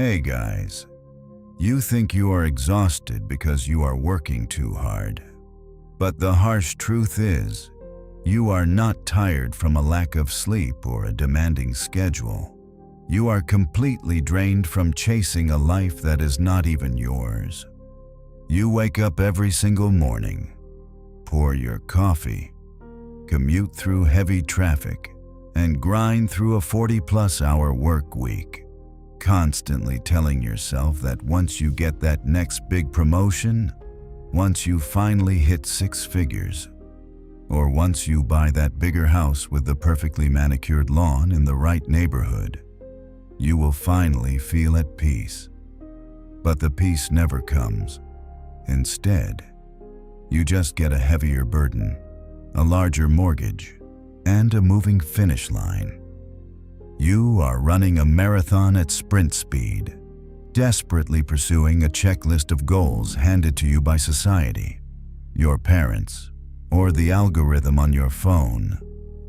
Hey guys, you think you are exhausted because you are working too hard. But the harsh truth is, you are not tired from a lack of sleep or a demanding schedule. You are completely drained from chasing a life that is not even yours. You wake up every single morning, pour your coffee, commute through heavy traffic, and grind through a 40-plus hour work week, constantly telling yourself that once you get that next big promotion, once you finally hit 6 figures, or once you buy that bigger house with the perfectly manicured lawn in the right neighborhood, you will finally feel at peace. But the peace never comes. Instead, you just get a heavier burden, a larger mortgage, and a moving finish line. You are running a marathon at sprint speed, desperately pursuing a checklist of goals handed to you by society, your parents, or the algorithm on your phone.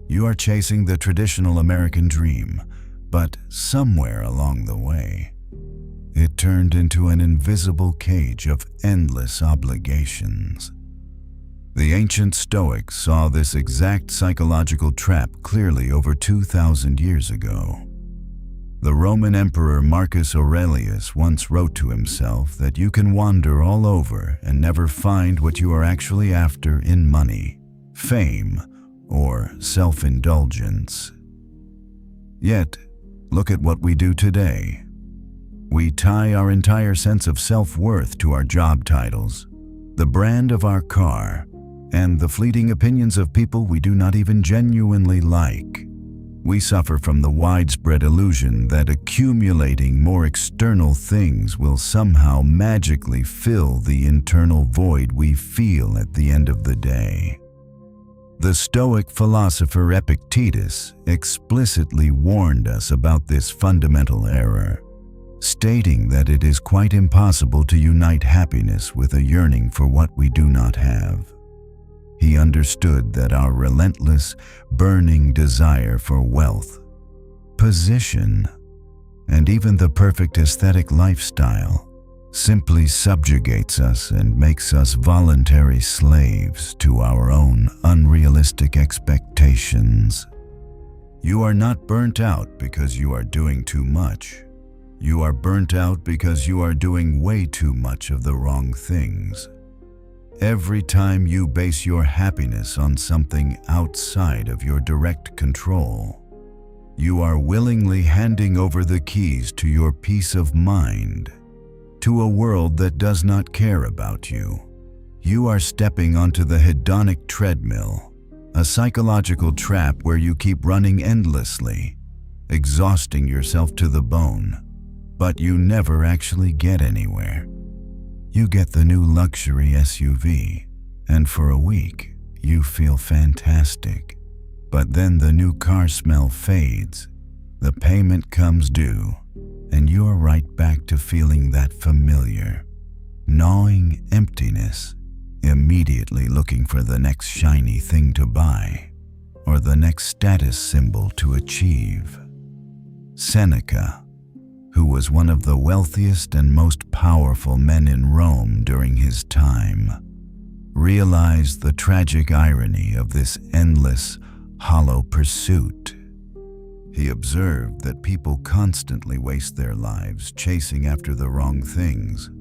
You are chasing the traditional American dream, but somewhere along the way, it turned into an invisible cage of endless obligations. The ancient Stoics saw this exact psychological trap clearly over 2,000 years ago. The Roman Emperor Marcus Aurelius once wrote to himself that you can wander all over and never find what you are actually after in money, fame, or self-indulgence. Yet, look at what we do today. We tie our entire sense of self-worth to our job titles, the brand of our car, and the fleeting opinions of people we do not even genuinely like. We suffer from the widespread illusion that accumulating more external things will somehow magically fill the internal void we feel at the end of the day. The Stoic philosopher Epictetus explicitly warned us about this fundamental error, stating that it is quite impossible to unite happiness with a yearning for what we do not have. He understood that our relentless, burning desire for wealth, position, and even the perfect aesthetic lifestyle simply subjugates us and makes us voluntary slaves to our own unrealistic expectations. You are not burnt out because you are doing too much. You are burnt out because you are doing way too much of the wrong things. Every time you base your happiness on something outside of your direct control, you are willingly handing over the keys to your peace of mind to a world that does not care about you. You are stepping onto the hedonic treadmill, a psychological trap where you keep running endlessly, exhausting yourself to the bone, but you never actually get anywhere. You get the new luxury SUV, and for a week, you feel fantastic. But then the new car smell fades, the payment comes due, and you're right back to feeling that familiar, gnawing emptiness, immediately looking for the next shiny thing to buy, or the next status symbol to achieve. Seneca, who was one of the wealthiest and most powerful men in Rome during his time, realized the tragic irony of this endless, hollow pursuit. He observed that people constantly waste their lives chasing after the wrong things,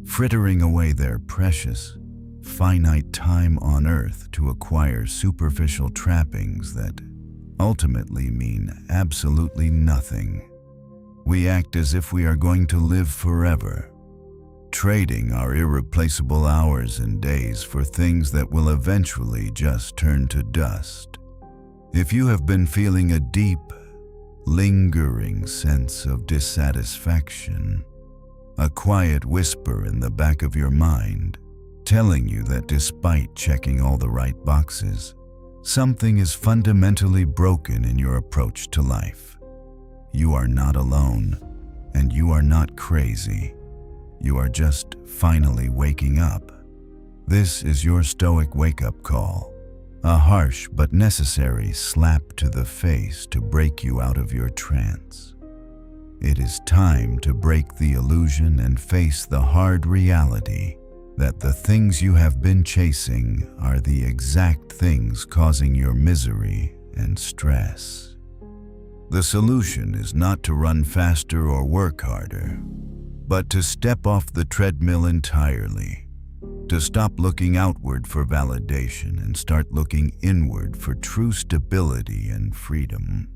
frittering away their precious, finite time on earth to acquire superficial trappings that ultimately mean absolutely nothing. We act as if we are going to live forever, trading our irreplaceable hours and days for things that will eventually just turn to dust. If you have been feeling a deep, lingering sense of dissatisfaction, a quiet whisper in the back of your mind telling you that despite checking all the right boxes, something is fundamentally broken in your approach to life, you are not alone, and you are not crazy. You are just finally waking up. This is your Stoic wake-up call, a harsh but necessary slap to the face to break you out of your trance. it is time to break the illusion and face the hard reality that the things you have been chasing are the exact things causing your misery and stress. The solution is not to run faster or work harder, but to step off the treadmill entirely, to stop looking outward for validation and start looking inward for true stability and freedom.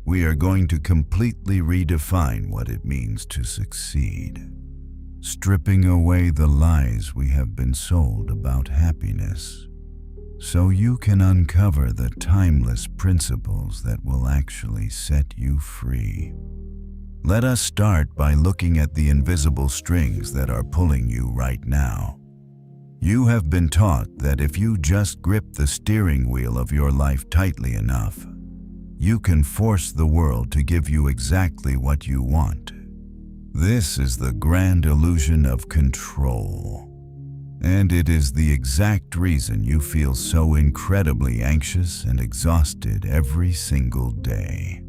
We are going to completely redefine what it means to succeed, stripping away the lies we have been sold about happiness, so you can uncover the timeless principles that will actually set you free. Let us start by looking at the invisible strings that are pulling you right now. You have been taught that if you just grip the steering wheel of your life tightly enough, you can force the world to give you exactly what you want. This is the grand illusion of control. And it is the exact reason you feel so incredibly anxious and exhausted every single day.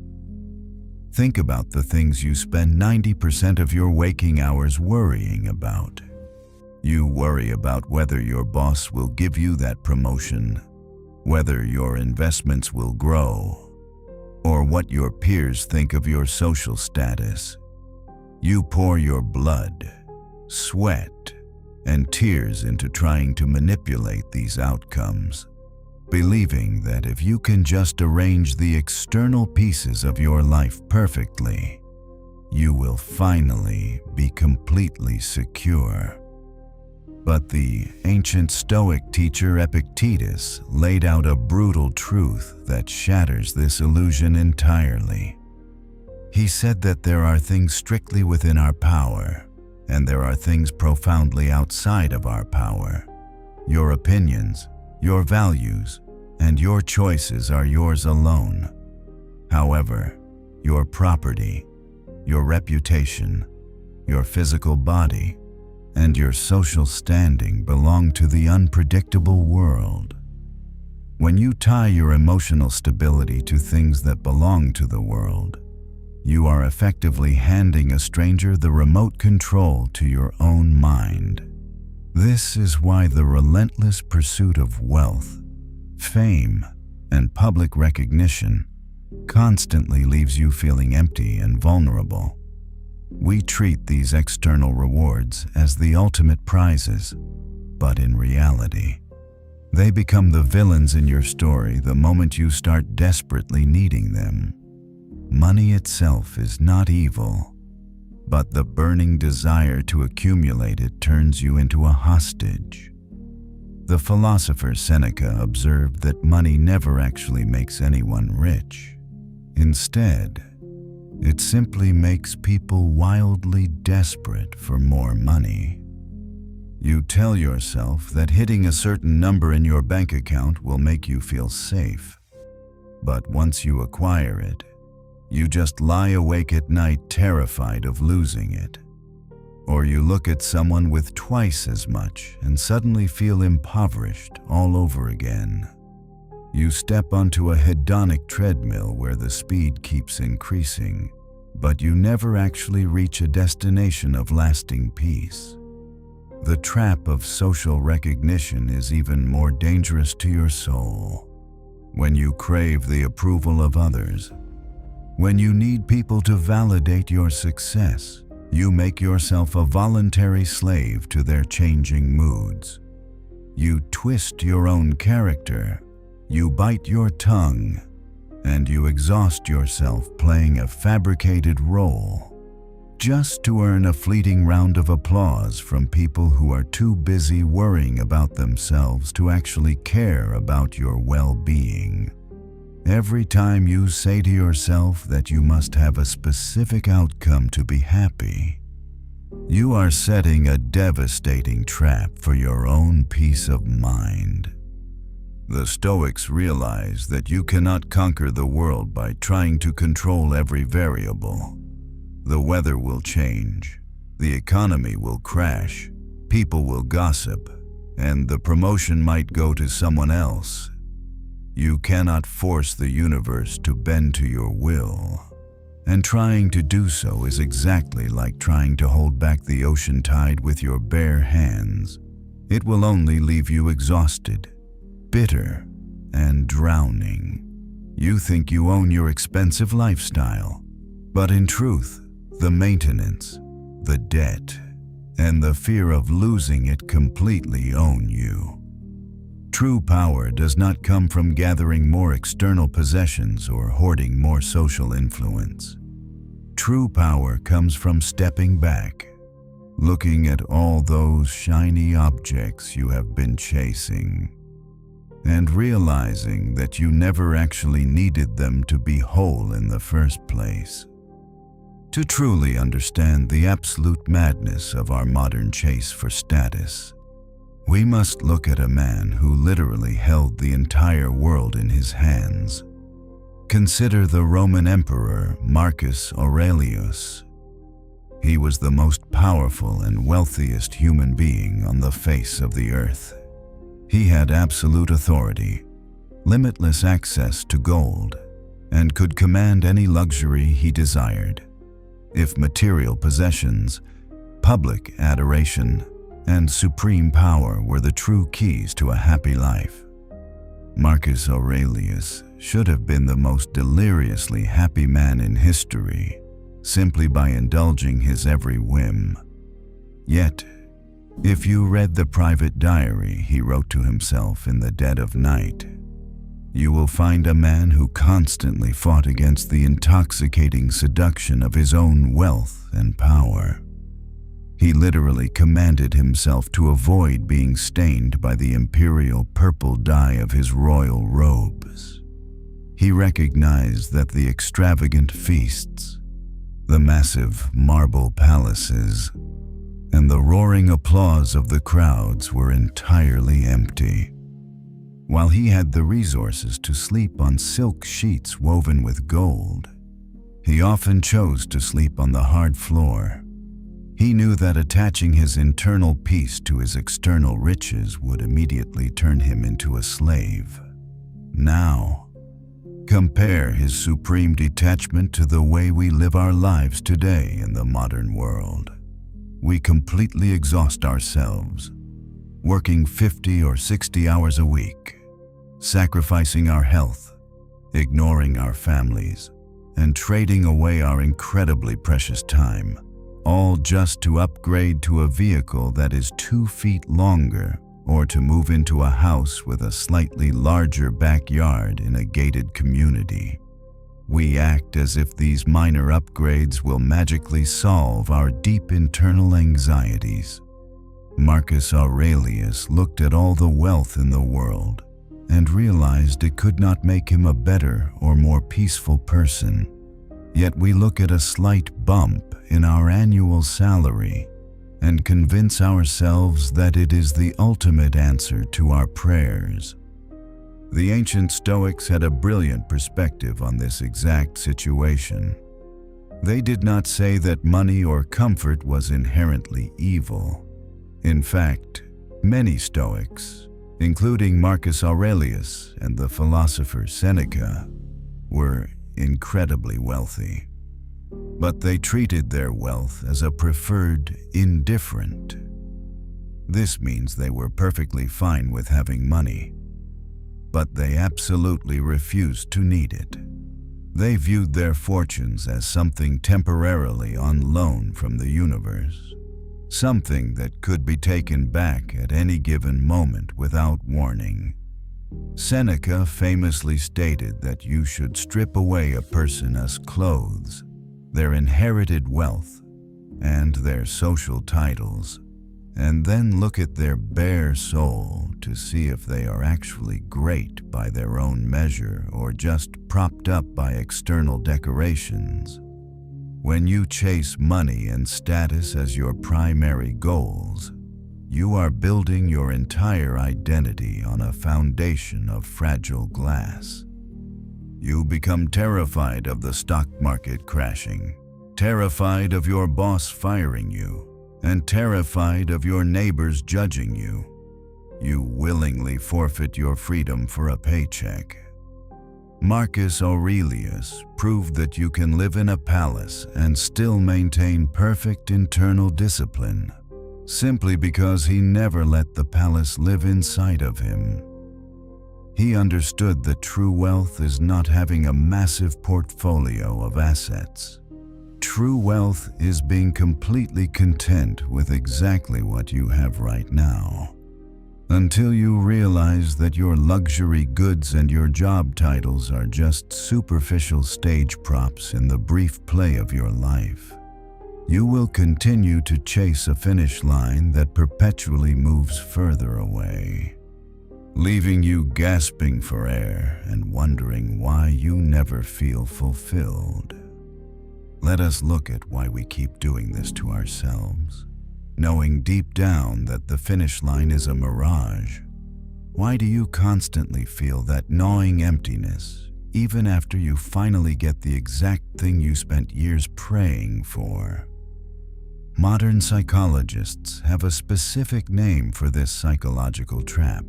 Think about the things you spend 90% of your waking hours worrying about. You worry about whether your boss will give you that promotion, whether your investments will grow, or what your peers think of your social status. You pour your blood, sweat, and tears into trying to manipulate these outcomes, believing that if you can just arrange the external pieces of your life perfectly, you will finally be completely secure. But the ancient Stoic teacher Epictetus laid out a brutal truth that shatters this illusion entirely. He said that there are things strictly within our power, and there are things profoundly outside of our power. Your opinions, your values, and your choices are yours alone. However, your property, your reputation, your physical body, and your social standing belong to the unpredictable world. When you tie your emotional stability to things that belong to the world, you are effectively handing a stranger the remote control to your own mind. This is why the relentless pursuit of wealth, fame, and public recognition constantly leaves you feeling empty and vulnerable. We treat these external rewards as the ultimate prizes, but in reality, they become the villains in your story the moment you start desperately needing them. Money itself is not evil, but the burning desire to accumulate it turns you into a hostage. The philosopher Seneca observed that money never actually makes anyone rich. Instead, it simply makes people wildly desperate for more money. You tell yourself that hitting a certain number in your bank account will make you feel safe, but once you acquire it, you just lie awake at night terrified of losing it. Or you look at someone with twice as much and suddenly feel impoverished all over again. You step onto a hedonic treadmill where the speed keeps increasing, but you never actually reach a destination of lasting peace. The trap of social recognition is even more dangerous to your soul. When you crave the approval of others, when you need people to validate your success, you make yourself a voluntary slave to their changing moods. You twist your own character, you bite your tongue, and you exhaust yourself playing a fabricated role, just to earn a fleeting round of applause from people who are too busy worrying about themselves to actually care about your well-being. Every time you say to yourself that you must have a specific outcome to be happy, you are setting a devastating trap for your own peace of mind. The Stoics realize that you cannot conquer the world by trying to control every variable. The weather will change, the economy will crash, people will gossip, and the promotion might go to someone else. You cannot force the universe to bend to your will. And trying to do so is exactly like trying to hold back the ocean tide with your bare hands. It will only leave you exhausted, bitter, and drowning. You think you own your expensive lifestyle, but in truth, the maintenance, the debt, and the fear of losing it completely own you. True power does not come from gathering more external possessions or hoarding more social influence. True power comes from stepping back, looking at all those shiny objects you have been chasing, and realizing that you never actually needed them to be whole in the first place. To truly understand the absolute madness of our modern chase for status, we must look at a man who literally held the entire world in his hands. Consider the Roman Emperor Marcus Aurelius. He was the most powerful and wealthiest human being on the face of the earth. He had absolute authority, limitless access to gold, and could command any luxury he desired. If material possessions, public adoration, and supreme power were the true keys to a happy life, Marcus Aurelius should have been the most deliriously happy man in history, simply by indulging his every whim. Yet, if you read the private diary he wrote to himself in the dead of night, you will find a man who constantly fought against the intoxicating seduction of his own wealth and power. He literally commanded himself to avoid being stained by the imperial purple dye of his royal robes. He recognized that the extravagant feasts, the massive marble palaces, and the roaring applause of the crowds were entirely empty. While he had the resources to sleep on silk sheets woven with gold, he often chose to sleep on the hard floor. He knew that attaching his internal peace to his external riches would immediately turn him into a slave. Now, compare his supreme detachment to the way we live our lives today in the modern world. We completely exhaust ourselves, working 50 or 60 hours a week, sacrificing our health, ignoring our families, and trading away our incredibly precious time, all just to upgrade to a vehicle that is 2 feet longer or to move into a house with a slightly larger backyard in a gated community. We act as if these minor upgrades will magically solve our deep internal anxieties. Marcus Aurelius looked at all the wealth in the world and realized it could not make him a better or more peaceful person. Yet we look at a slight bump in our annual salary and convince ourselves that it is the ultimate answer to our prayers. The ancient Stoics had a brilliant perspective on this exact situation. They did not say that money or comfort was inherently evil. In fact, many Stoics, including Marcus Aurelius and the philosopher Seneca, were incredibly wealthy. But they treated their wealth as a preferred indifferent. This means they were perfectly fine with having money, but they absolutely refused to need it. They viewed their fortunes as something temporarily on loan from the universe, something that could be taken back at any given moment without warning. Seneca famously stated that you should strip away a person as clothes, their inherited wealth, and their social titles, and then look at their bare soul to see if they are actually great by their own measure or just propped up by external decorations. When you chase money and status as your primary goals, you are building your entire identity on a foundation of fragile glass. You become terrified of the stock market crashing, terrified of your boss firing you, and terrified of your neighbors judging you. You willingly forfeit your freedom for a paycheck. Marcus Aurelius proved that you can live in a palace and still maintain perfect internal discipline, simply because he never let the palace live inside of him. He understood that true wealth is not having a massive portfolio of assets. True wealth is being completely content with exactly what you have right now. Until you realize that your luxury goods and your job titles are just superficial stage props in the brief play of your life, you will continue to chase a finish line that perpetually moves further away, leaving you gasping for air and wondering why you never feel fulfilled. Let us look at why we keep doing this to ourselves, knowing deep down that the finish line is a mirage. Why do you constantly feel that gnawing emptiness, even after you finally get the exact thing you spent years praying for? Modern psychologists have a specific name for this psychological trap,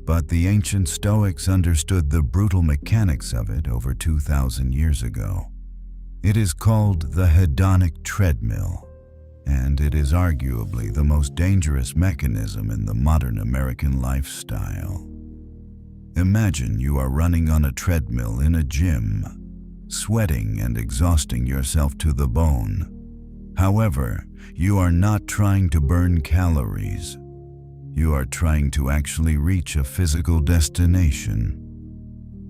but the ancient Stoics understood the brutal mechanics of it over 2,000 years ago. It is called the hedonic treadmill, and it is arguably the most dangerous mechanism in the modern American lifestyle. Imagine you are running on a treadmill in a gym, sweating and exhausting yourself to the bone. However, you are not trying to burn calories. You are trying to actually reach a physical destination.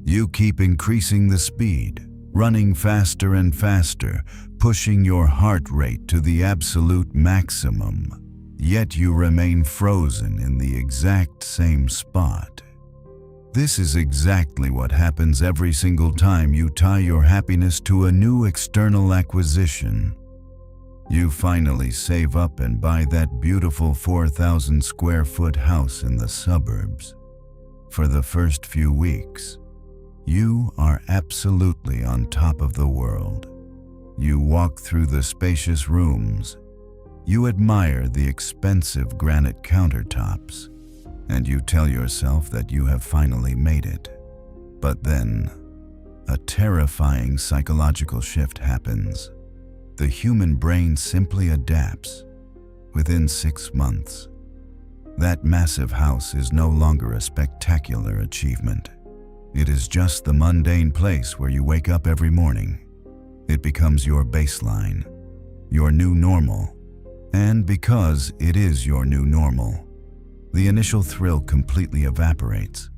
You keep increasing the speed, running faster and faster, pushing your heart rate to the absolute maximum, yet you remain frozen in the exact same spot. This is exactly what happens every single time you tie your happiness to a new external acquisition. You finally save up and buy that beautiful 4,000 square foot house in the suburbs. For the first few weeks, you are absolutely on top of the world. You walk through the spacious rooms. You admire the expensive granite countertops, and you tell yourself that you have finally made it. But then, a terrifying psychological shift happens. The human brain simply adapts. Within 6 months, that massive house is no longer a spectacular achievement. It is just the mundane place where you wake up every morning. It becomes your baseline, your new normal. And because it is your new normal, the initial thrill completely evaporates,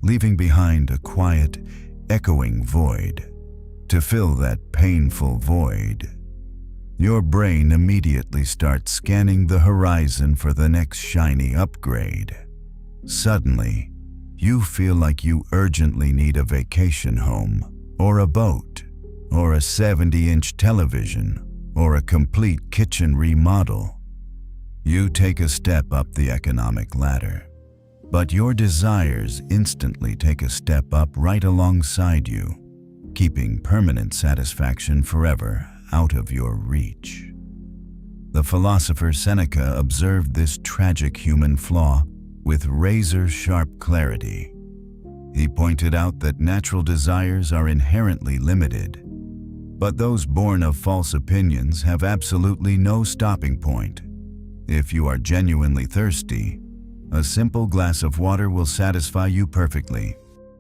leaving behind a quiet, echoing void. To fill that painful void, your brain immediately starts scanning the horizon for the next shiny upgrade. Suddenly, you feel like you urgently need a vacation home, or a boat, or a 70-inch television, or a complete kitchen remodel. You take a step up the economic ladder, but your desires instantly take a step up right alongside you, keeping permanent satisfaction forever out of your reach. The philosopher Seneca observed this tragic human flaw with razor-sharp clarity. He pointed out that natural desires are inherently limited, but those born of false opinions have absolutely no stopping point. If you are genuinely thirsty, a simple glass of water will satisfy you perfectly.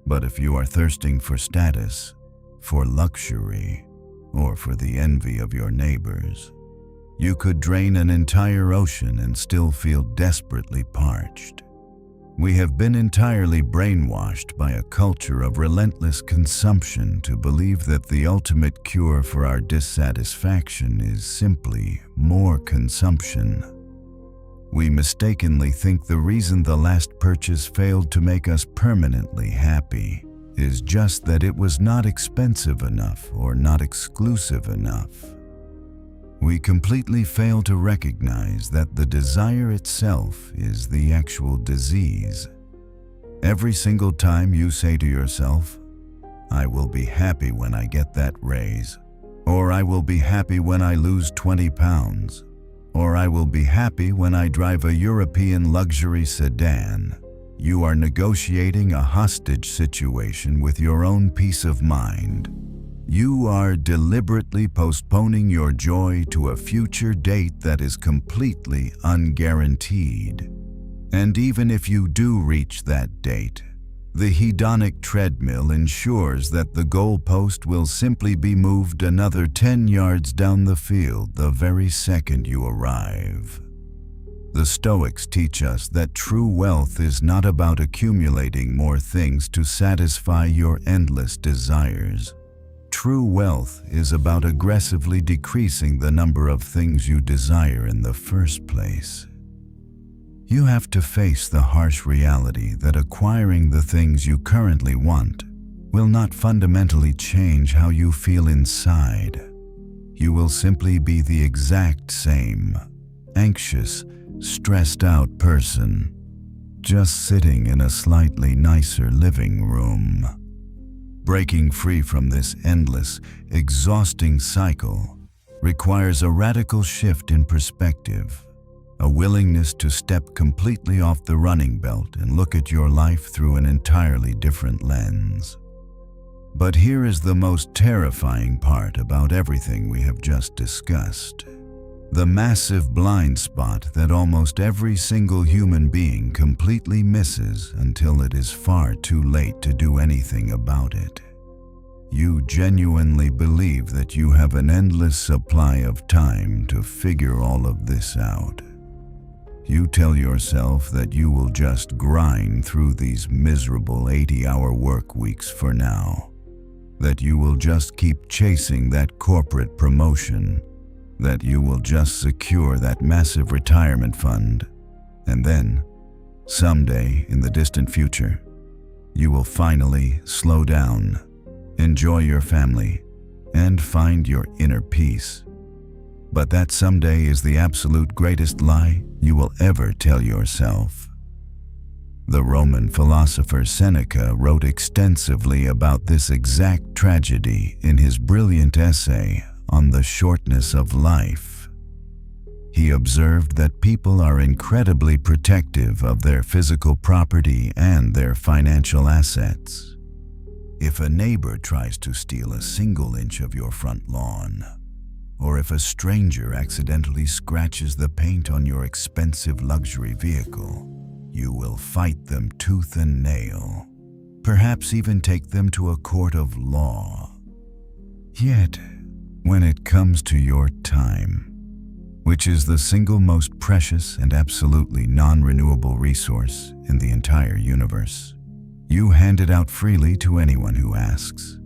But if you are thirsting for status, for luxury, or for the envy of your neighbors, you could drain an entire ocean and still feel desperately parched. We have been entirely brainwashed by a culture of relentless consumption to believe that the ultimate cure for our dissatisfaction is simply more consumption. We mistakenly think the reason the last purchase failed to make us permanently happy is just that it was not expensive enough or not exclusive enough. We completely fail to recognize that the desire itself is the actual disease. Every single time you say to yourself, "I will be happy when I get that raise," or "I will be happy when I lose 20 pounds," or "I will be happy when I drive a European luxury sedan," you are negotiating a hostage situation with your own peace of mind. You are deliberately postponing your joy to a future date that is completely unguaranteed. And even if you do reach that date, the hedonic treadmill ensures that the goalpost will simply be moved another 10 yards down the field the very second you arrive. The Stoics teach us that true wealth is not about accumulating more things to satisfy your endless desires. True wealth is about aggressively decreasing the number of things you desire in the first place. You have to face the harsh reality that acquiring the things you currently want will not fundamentally change how you feel inside. You will simply be the exact same, anxious, stressed out person, just sitting in a slightly nicer living room. Breaking free from this endless, exhausting cycle requires a radical shift in perspective, a willingness to step completely off the running belt and look at your life through an entirely different lens. But here is the most terrifying part about everything we have just discussed. The massive blind spot that almost every single human being completely misses until it is far too late to do anything about it. You genuinely believe that you have an endless supply of time to figure all of this out. You tell yourself that you will just grind through these miserable 80-hour work weeks for now, that you will just keep chasing that corporate promotion, that you will just secure that massive retirement fund, and then, someday in the distant future, you will finally slow down, enjoy your family, and find your inner peace. But that someday is the absolute greatest lie you will ever tell yourself. The Roman philosopher Seneca wrote extensively about this exact tragedy in his brilliant essay on the shortness of life. He observed that people are incredibly protective of their physical property and their financial assets. If a neighbor tries to steal a single inch of your front lawn, or if a stranger accidentally scratches the paint on your expensive luxury vehicle, you will fight them tooth and nail, perhaps even take them to a court of law. Yet, when it comes to your time, which is the single most precious and absolutely non-renewable resource in the entire universe, you hand it out freely to anyone who asks.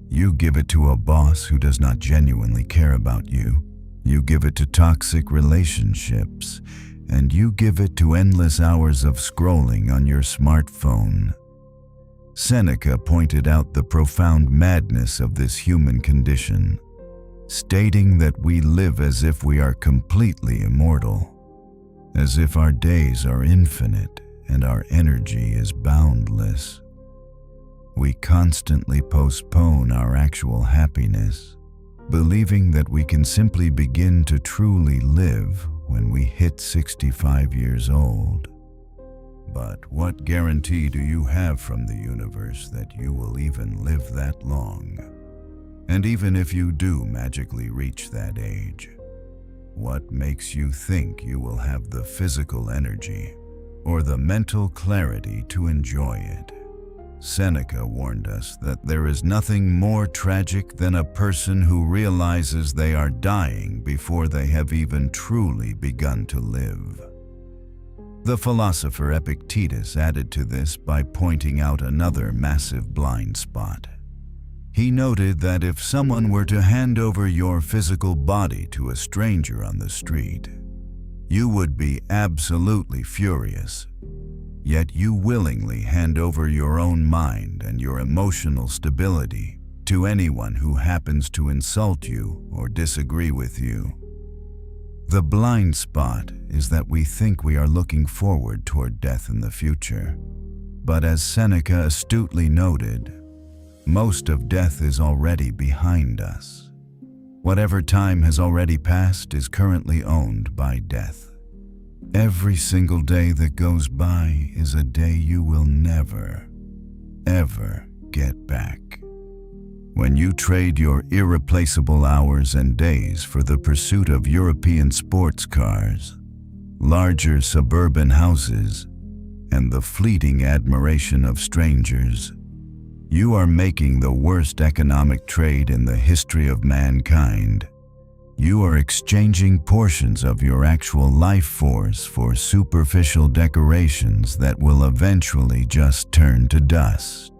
You give it to a boss who does not genuinely care about you. You give it to toxic relationships, and you give it to endless hours of scrolling on your smartphone. Seneca pointed out the profound madness of this human condition, stating that we live as if we are completely immortal, as if our days are infinite and our energy is boundless. We constantly postpone our actual happiness, believing that we can simply begin to truly live when we hit 65 years old. But what guarantee do you have from the universe that you will even live that long? And even if you do magically reach that age, what makes you think you will have the physical energy or the mental clarity to enjoy it? Seneca warned us that there is nothing more tragic than a person who realizes they are dying before they have even truly begun to live. The philosopher Epictetus added to this by pointing out another massive blind spot. He noted that if someone were to hand over your physical body to a stranger on the street, you would be absolutely furious. Yet you willingly hand over your own mind and your emotional stability to anyone who happens to insult you or disagree with you. The blind spot is that we think we are looking forward toward death in the future. But as Seneca astutely noted, most of death is already behind us. Whatever time has already passed is currently owned by death. Every single day that goes by is a day you will never, ever get back. When you trade your irreplaceable hours and days for the pursuit of European sports cars, larger suburban houses, and the fleeting admiration of strangers, you are making the worst economic trade in the history of mankind. You are exchanging portions of your actual life force for superficial decorations that will eventually just turn to dust.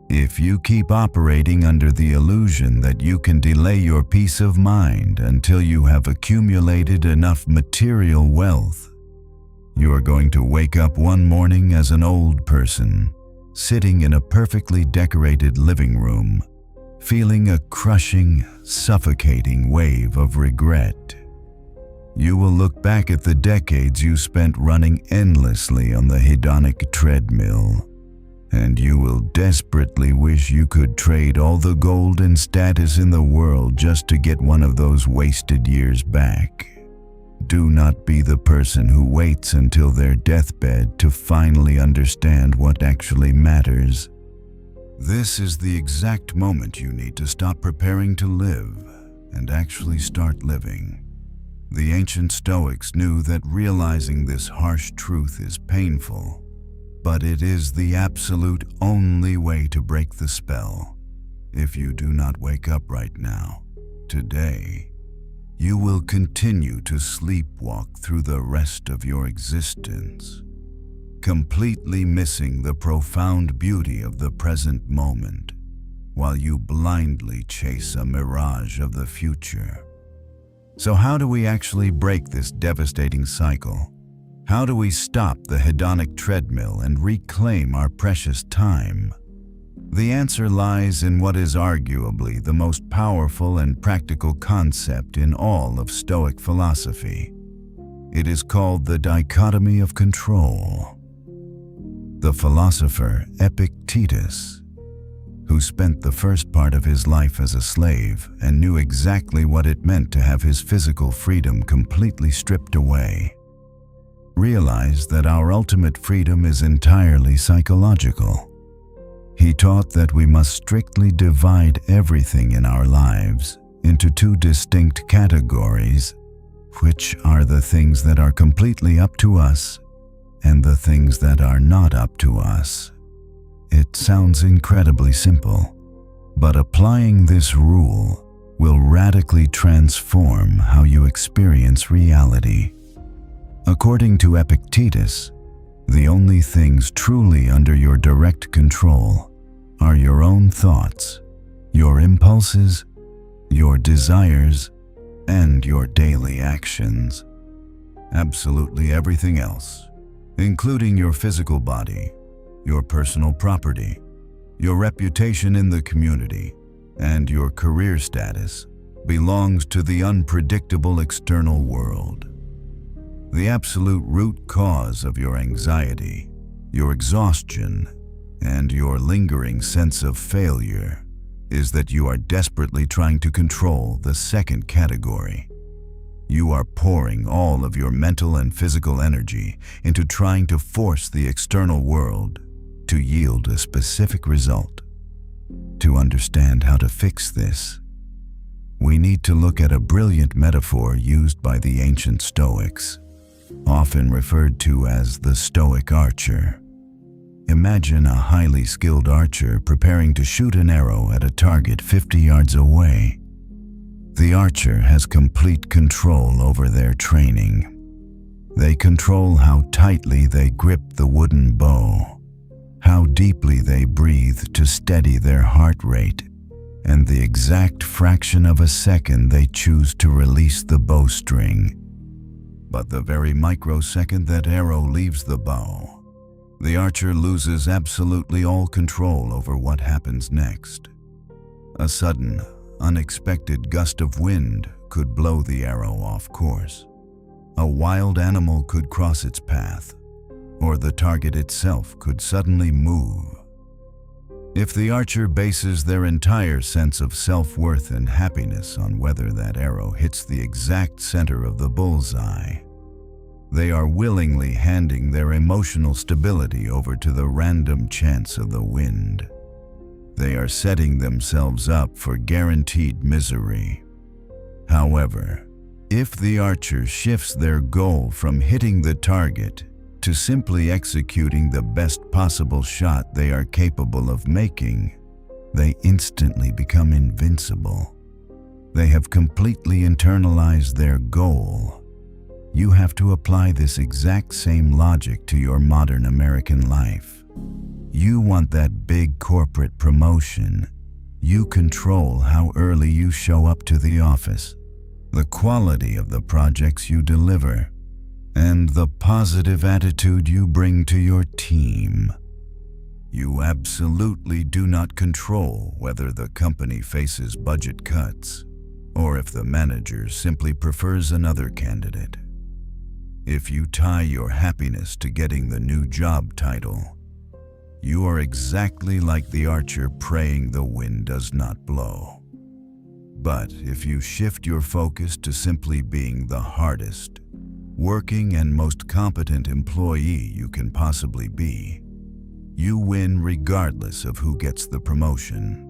If you keep operating under the illusion that you can delay your peace of mind until you have accumulated enough material wealth, you are going to wake up one morning as an old person, sitting in a perfectly decorated living room, feeling a crushing, suffocating wave of regret. You will look back at the decades you spent running endlessly on the hedonic treadmill, and you will desperately wish you could trade all the gold and status in the world just to get one of those wasted years back. Do not be the person who waits until their deathbed to finally understand what actually matters. This is the exact moment you need to stop preparing to live and actually start living. The ancient Stoics knew that realizing this harsh truth is painful, but it is the absolute only way to break the spell. If you do not wake up right now, today, you will continue to sleepwalk through the rest of your existence, completely missing the profound beauty of the present moment, while you blindly chase a mirage of the future. So how do we actually break this devastating cycle? How do we stop the hedonic treadmill and reclaim our precious time? The answer lies in what is arguably the most powerful and practical concept in all of Stoic philosophy. It is called the dichotomy of control. The philosopher Epictetus, who spent the first part of his life as a slave and knew exactly what it meant to have his physical freedom completely stripped away, realized that our ultimate freedom is entirely psychological. He taught that we must strictly divide everything in our lives into two distinct categories, which are the things that are completely up to us and the things that are not up to us. It sounds incredibly simple, but applying this rule will radically transform how you experience reality. According to Epictetus, the only things truly under your direct control are your own thoughts, your impulses, your desires, and your daily actions. Absolutely everything else, including your physical body, your personal property, your reputation in the community, and your career status, belongs to the unpredictable external world. The absolute root cause of your anxiety, your exhaustion, and your lingering sense of failure is that you are desperately trying to control the second category. You are pouring all of your mental and physical energy into trying to force the external world to yield a specific result. To understand how to fix this, we need to look at a brilliant metaphor used by the ancient Stoics, often referred to as the Stoic archer. Imagine a highly skilled archer preparing to shoot an arrow at a target 50 yards away. The archer has complete control over their training. They control how tightly they grip the wooden bow, how deeply they breathe to steady their heart rate, and the exact fraction of a second they choose to release the bowstring. But the very microsecond that arrow leaves the bow, the archer loses absolutely all control over what happens next. A sudden, unexpected gust of wind could blow the arrow off course. A wild animal could cross its path, or the target itself could suddenly move. If the archer bases their entire sense of self-worth and happiness on whether that arrow hits the exact center of the bullseye, They are willingly handing their emotional stability over to the random chance of the wind. They are setting themselves up for guaranteed misery. However, if the archer shifts their goal from hitting the target to simply executing the best possible shot they are capable of making, they instantly become invincible. They have completely internalized their goal. You have to apply this exact same logic to your modern American life. You want that big corporate promotion. You control how early you show up to the office, the quality of the projects you deliver, and the positive attitude you bring to your team. You absolutely do not control whether the company faces budget cuts or if the manager simply prefers another candidate. If you tie your happiness to getting the new job title, you are exactly like the archer praying the wind does not blow. But if you shift your focus to simply being the hardest, working and most competent employee you can possibly be, you win regardless of who gets the promotion.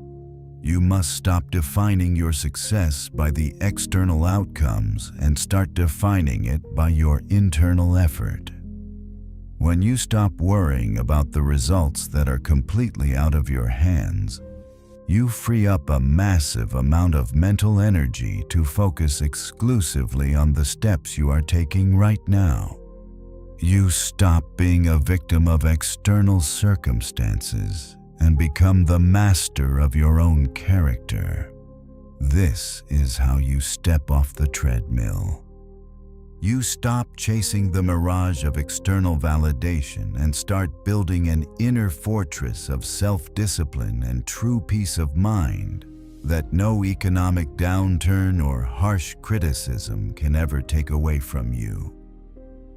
You must stop defining your success by the external outcomes and start defining it by your internal effort. When you stop worrying about the results that are completely out of your hands, you free up a massive amount of mental energy to focus exclusively on the steps you are taking right now. You stop being a victim of external circumstances and become the master of your own character. This is how you step off the treadmill. You stop chasing the mirage of external validation and start building an inner fortress of self-discipline and true peace of mind that no economic downturn or harsh criticism can ever take away from you.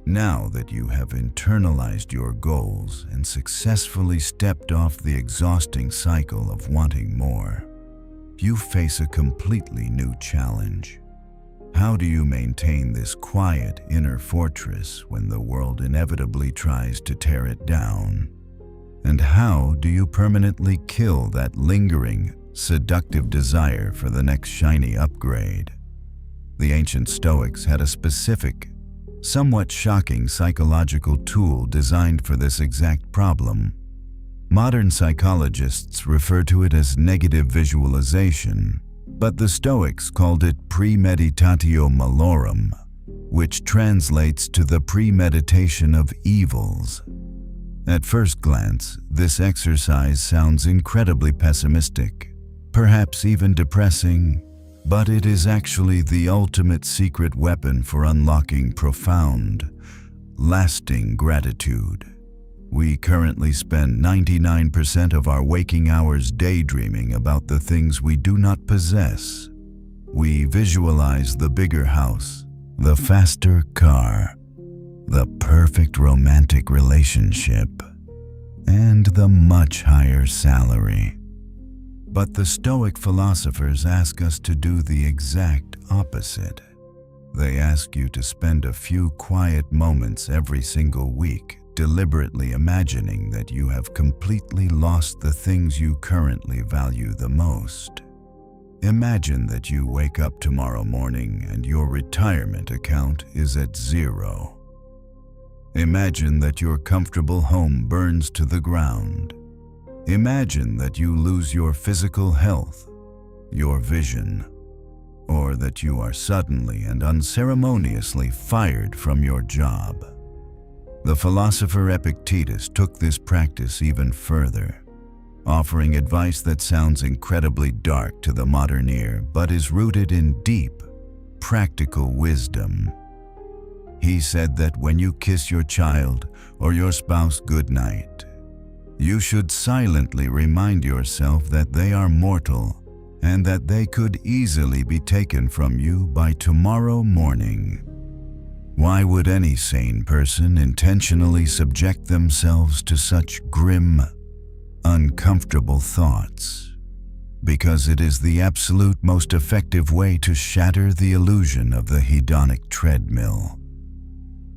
Now that you have internalized your goals and successfully stepped off the exhausting cycle of wanting more, you face a completely new challenge. How do you maintain this quiet inner fortress when the world inevitably tries to tear it down? And how do you permanently kill that lingering, seductive desire for the next shiny upgrade? The ancient Stoics had a specific, somewhat shocking psychological tool designed for this exact problem. Modern psychologists refer to it as negative visualization, but the Stoics called it premeditatio malorum, which translates to the premeditation of evils. At first glance, this exercise sounds incredibly pessimistic, perhaps even depressing, but it is actually the ultimate secret weapon for unlocking profound, lasting gratitude. We currently spend 99% of our waking hours daydreaming about the things we do not possess. We visualize the bigger house, the faster car, the perfect romantic relationship, and the much higher salary. But the Stoic philosophers ask us to do the exact opposite. They ask you to spend a few quiet moments every single week deliberately imagining that you have completely lost the things you currently value the most. Imagine that you wake up tomorrow morning and your retirement account is at zero. Imagine that your comfortable home burns to the ground. Imagine that you lose your physical health, your vision, or that you are suddenly and unceremoniously fired from your job. The philosopher Epictetus took this practice even further, offering advice that sounds incredibly dark to the modern ear but is rooted in deep, practical wisdom. He said that when you kiss your child or your spouse goodnight, you should silently remind yourself that they are mortal and that they could easily be taken from you by tomorrow morning. Why would any sane person intentionally subject themselves to such grim, uncomfortable thoughts? Because it is the absolute most effective way to shatter the illusion of the hedonic treadmill.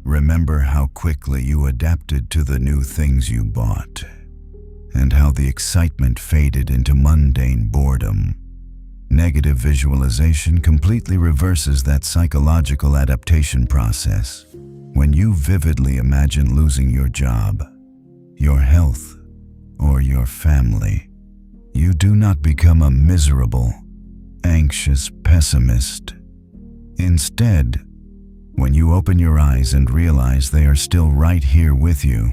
Remember how quickly you adapted to the new things you bought, and how the excitement faded into mundane boredom. Negative visualization completely reverses that psychological adaptation process. When you vividly imagine losing your job, your health, or your family, you do not become a miserable, anxious pessimist. Instead, when you open your eyes and realize they are still right here with you,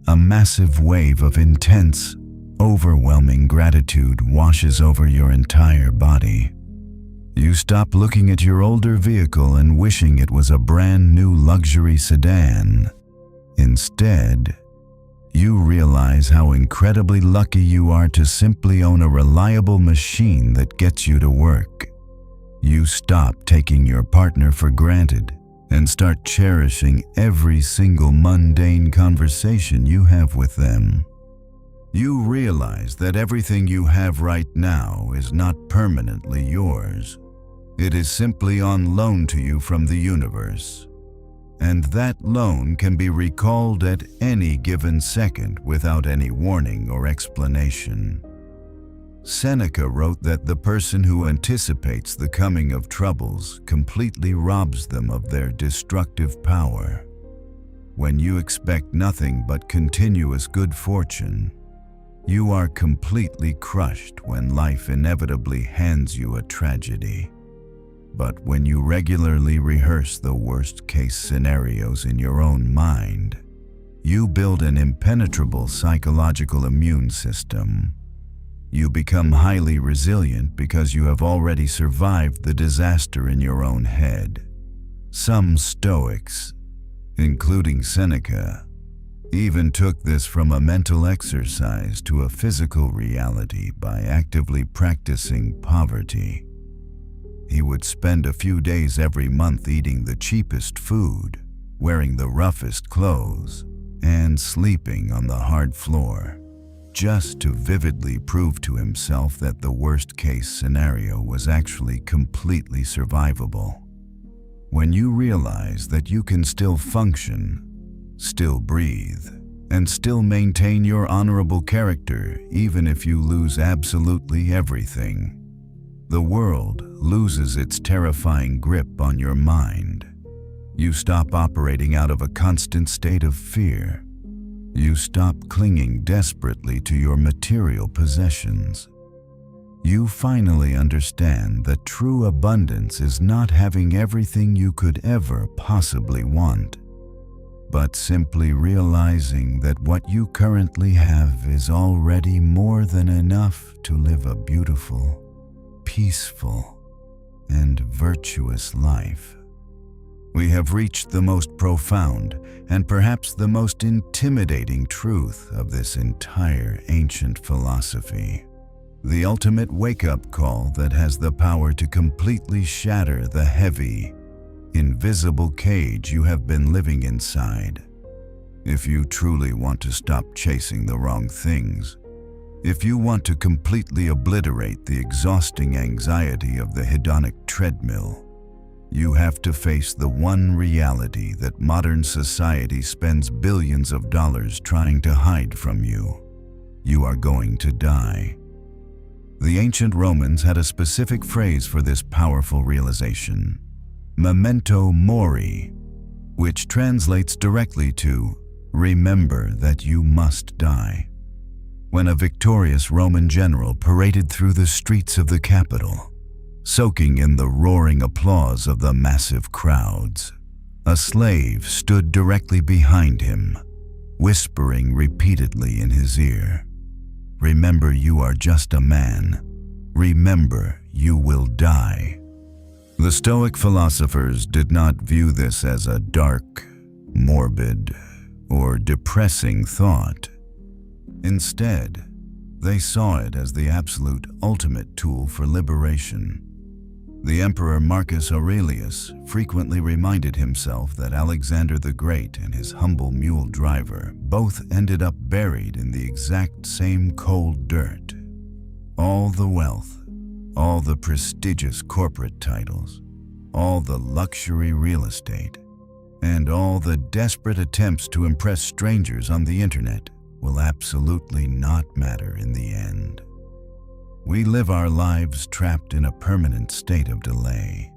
a massive wave of intense, overwhelming gratitude washes over your entire body. You stop looking at your older vehicle and wishing it was a brand new luxury sedan. Instead, you realize how incredibly lucky you are to simply own a reliable machine that gets you to work. You stop taking your partner for granted and start cherishing every single mundane conversation you have with them. You realize that everything you have right now is not permanently yours. It is simply on loan to you from the universe. And that loan can be recalled at any given second without any warning or explanation. Seneca wrote that the person who anticipates the coming of troubles completely robs them of their destructive power. When you expect nothing but continuous good fortune, you are completely crushed when life inevitably hands you a tragedy. But when you regularly rehearse the worst-case scenarios in your own mind, you build an impenetrable psychological immune system. You become highly resilient because you have already survived the disaster in your own head. Some Stoics, including Seneca, even took this from a mental exercise to a physical reality by actively practicing poverty. He would spend a few days every month eating the cheapest food, wearing the roughest clothes, and sleeping on the hard floor, just to vividly prove to himself that the worst-case scenario was actually completely survivable. When you realize that you can still function, still breathe, and still maintain your honorable character even if you lose absolutely everything, the world loses its terrifying grip on your mind. You stop operating out of a constant state of fear. You stop clinging desperately to your material possessions. You finally understand that true abundance is not having everything you could ever possibly want, but simply realizing that what you currently have is already more than enough to live a beautiful, peaceful, and virtuous life. We have reached the most profound and perhaps the most intimidating truth of this entire ancient philosophy. The ultimate wake-up call that has the power to completely shatter the heavy, invisible cage you have been living inside. If you truly want to stop chasing the wrong things, if you want to completely obliterate the exhausting anxiety of the hedonic treadmill, you have to face the one reality that modern society spends billions of dollars trying to hide from you. You are going to die. The ancient Romans had a specific phrase for this powerful realization: memento mori, which translates directly to remember that you must die. When a victorious Roman general paraded through the streets of the capital, soaking in the roaring applause of the massive crowds, a slave stood directly behind him, whispering repeatedly in his ear, "Remember, you are just a man. Remember, you will die." The Stoic philosophers did not view this as a dark, morbid, or depressing thought. Instead, they saw it as the absolute ultimate tool for liberation. The Emperor Marcus Aurelius frequently reminded himself that Alexander the Great and his humble mule driver both ended up buried in the exact same cold dirt. All the wealth, all the prestigious corporate titles, all the luxury real estate, and and all the desperate attempts to impress strangers on the internet will absolutely not matter in the end. We live our lives trapped in a permanent state of delay,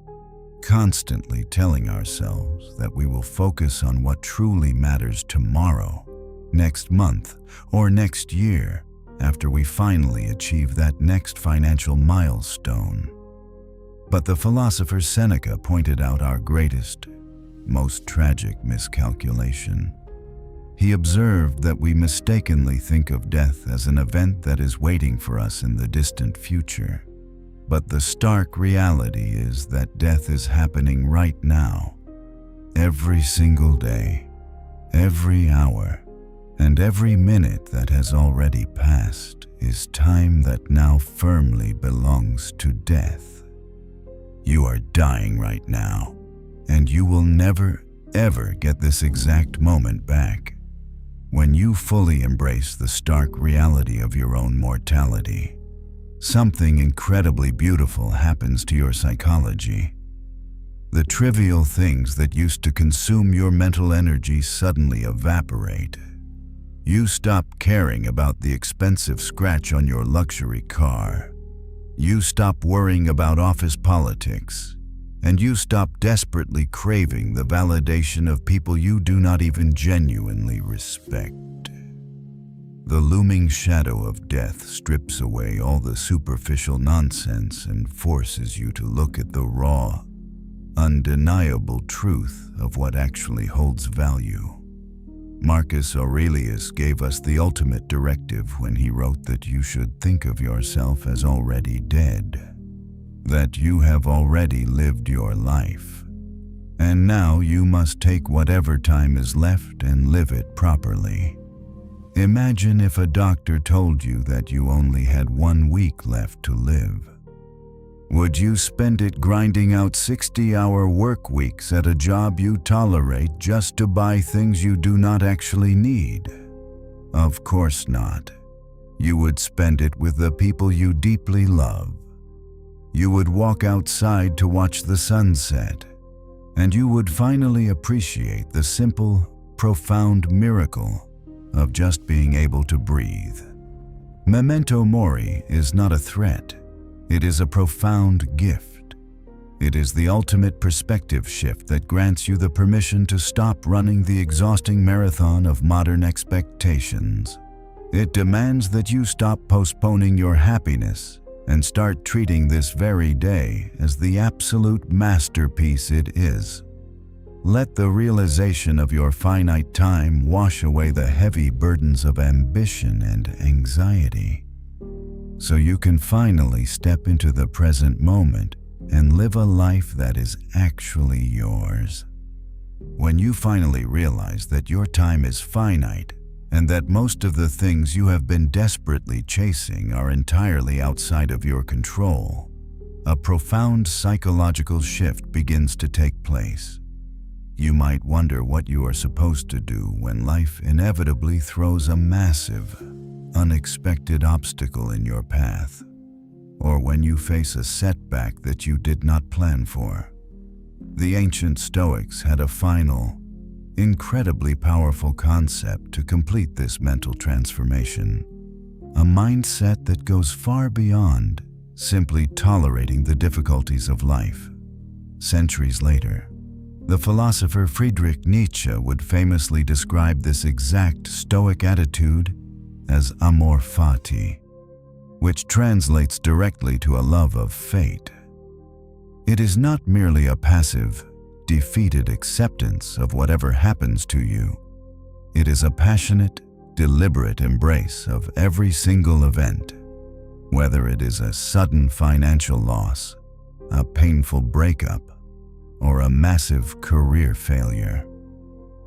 constantly telling ourselves that we will focus on what truly matters tomorrow, next month, or next year after we finally achieve that next financial milestone. But the philosopher Seneca pointed out our greatest, most tragic miscalculation. He observed that we mistakenly think of death as an event that is waiting for us in the distant future. But the stark reality is that death is happening right now, every single day, every hour, and every minute that has already passed is time that now firmly belongs to death. You are dying right now, and you will never, ever get this exact moment back. When you fully embrace the stark reality of your own mortality, something incredibly beautiful happens to your psychology. The trivial things that used to consume your mental energy suddenly evaporate. You stop caring about the expensive scratch on your luxury car. You stop worrying about office politics. And you stop desperately craving the validation of people you do not even genuinely respect. The looming shadow of death strips away all the superficial nonsense and forces you to look at the raw, undeniable truth of what actually holds value. Marcus Aurelius gave us the ultimate directive when he wrote that you should think of yourself as already dead, that you have already lived your life, and now you must take whatever time is left and live it properly. Imagine if a doctor told you that you only had 1 week left to live. Would you spend it grinding out 60-hour work weeks at a job you tolerate just to buy things you do not actually need? Of course not. You would spend it with the people you deeply love. You would walk outside to watch the sunset, and you would finally appreciate the simple, profound miracle of just being able to breathe. Memento mori is not a threat. It is a profound gift. It is the ultimate perspective shift that grants you the permission to stop running the exhausting marathon of modern expectations. It demands that you stop postponing your happiness and start treating this very day as the absolute masterpiece it is. Let the realization of your finite time wash away the heavy burdens of ambition and anxiety, so you can finally step into the present moment and live a life that is actually yours. When you finally realize that your time is finite, and that most of the things you have been desperately chasing are entirely outside of your control, a profound psychological shift begins to take place. You might wonder what you are supposed to do when life inevitably throws a massive, unexpected obstacle in your path, or when you face a setback that you did not plan for. The ancient Stoics had a final, incredibly powerful concept to complete this mental transformation, a mindset that goes far beyond simply tolerating the difficulties of life. Centuries later, the philosopher Friedrich Nietzsche would famously describe this exact Stoic attitude as amor fati, which translates directly to a love of fate. It is not merely a passive, defeated acceptance of whatever happens to you. It is a passionate, deliberate embrace of every single event, whether it is a sudden financial loss, a painful breakup, or a massive career failure.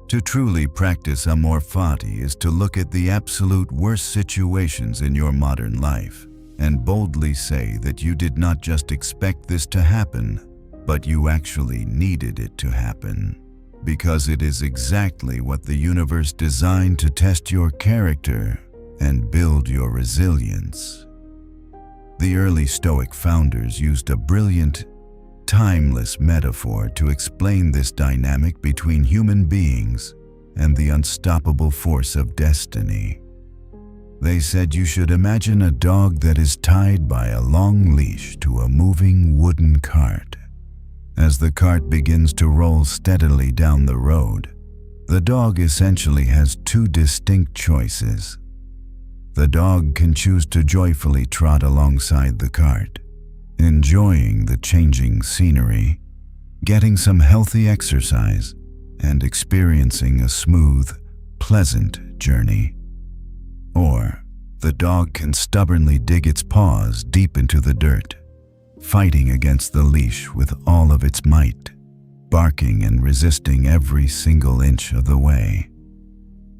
To truly practice amor fati is to look at the absolute worst situations in your modern life and boldly say that you did not just expect this to happen, but you actually needed it to happen, because it is exactly what the universe designed to test your character and build your resilience. The early Stoic founders used a brilliant, timeless metaphor to explain this dynamic between human beings and the unstoppable force of destiny. They said you should imagine a dog that is tied by a long leash to a moving wooden cart. As the cart begins to roll steadily down the road, the dog essentially has two distinct choices. The dog can choose to joyfully trot alongside the cart, enjoying the changing scenery, getting some healthy exercise, and experiencing a smooth, pleasant journey. Or the dog can stubbornly dig its paws deep into the dirt, fighting against the leash with all of its might, barking and resisting every single inch of the way.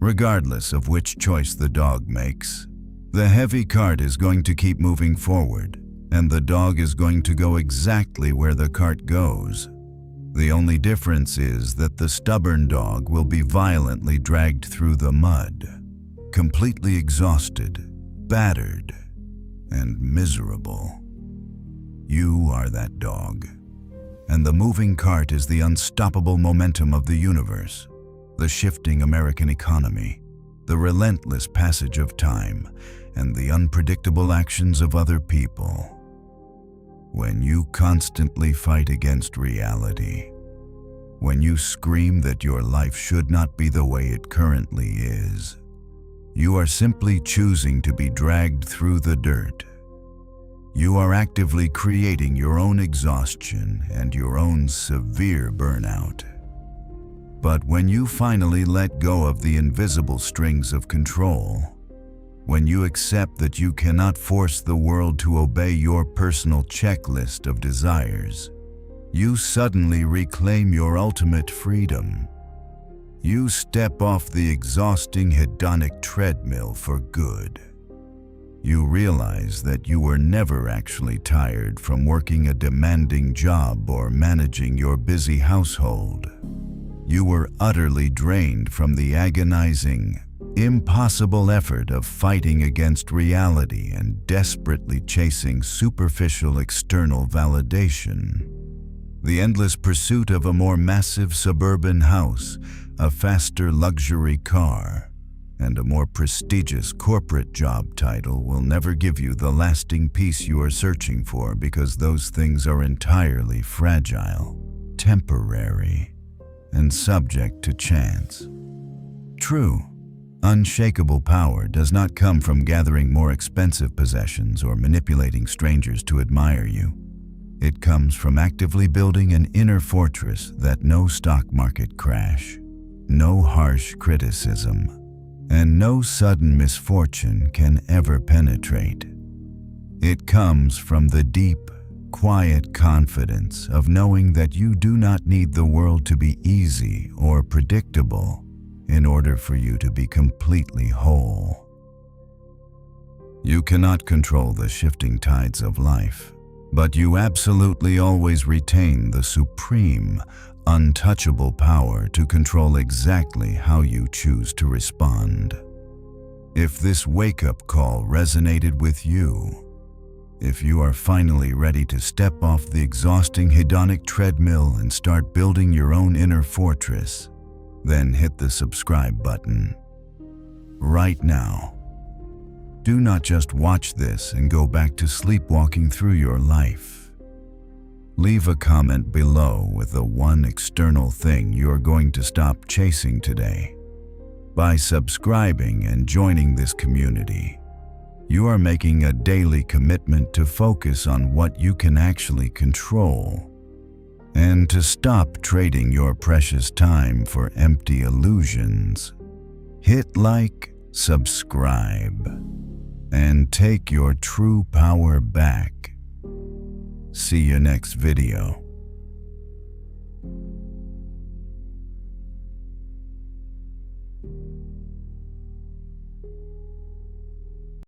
Regardless of which choice the dog makes, the heavy cart is going to keep moving forward, and the dog is going to go exactly where the cart goes. The only difference is that the stubborn dog will be violently dragged through the mud, completely exhausted, battered, and miserable. You are that dog, and the moving cart is the unstoppable momentum of the universe, the shifting American economy, the relentless passage of time, and the unpredictable actions of other people. When you constantly fight against reality, when you scream that your life should not be the way it currently is, you are simply choosing to be dragged through the dirt. You are actively creating your own exhaustion and your own severe burnout. But when you finally let go of the invisible strings of control, when you accept that you cannot force the world to obey your personal checklist of desires, you suddenly reclaim your ultimate freedom. You step off the exhausting hedonic treadmill for good. You realize that you were never actually tired from working a demanding job or managing your busy household. You were utterly drained from the agonizing, impossible effort of fighting against reality and desperately chasing superficial external validation. The endless pursuit of a more massive suburban house, a faster luxury car, and a more prestigious corporate job title will never give you the lasting peace you are searching for, because those things are entirely fragile, temporary, and subject to chance. True, unshakable power does not come from gathering more expensive possessions or manipulating strangers to admire you. It comes from actively building an inner fortress that no stock market crash, no harsh criticism, and no sudden misfortune can ever penetrate. It comes from the deep, quiet confidence of knowing that you do not need the world to be easy or predictable in order for you to be completely whole. You cannot control the shifting tides of life, but you absolutely always retain the supreme, untouchable power to control exactly how you choose to respond. If this wake-up call resonated with you, if you are finally ready to step off the exhausting hedonic treadmill and start building your own inner fortress, then hit the subscribe button right now. Do not just watch this and go back to sleepwalking through your life. Leave a comment below with the one external thing you're going to stop chasing today. By subscribing and joining this community, you are making a daily commitment to focus on what you can actually control, and to stop trading your precious time for empty illusions. Hit like, subscribe, and take your true power back. See you next video.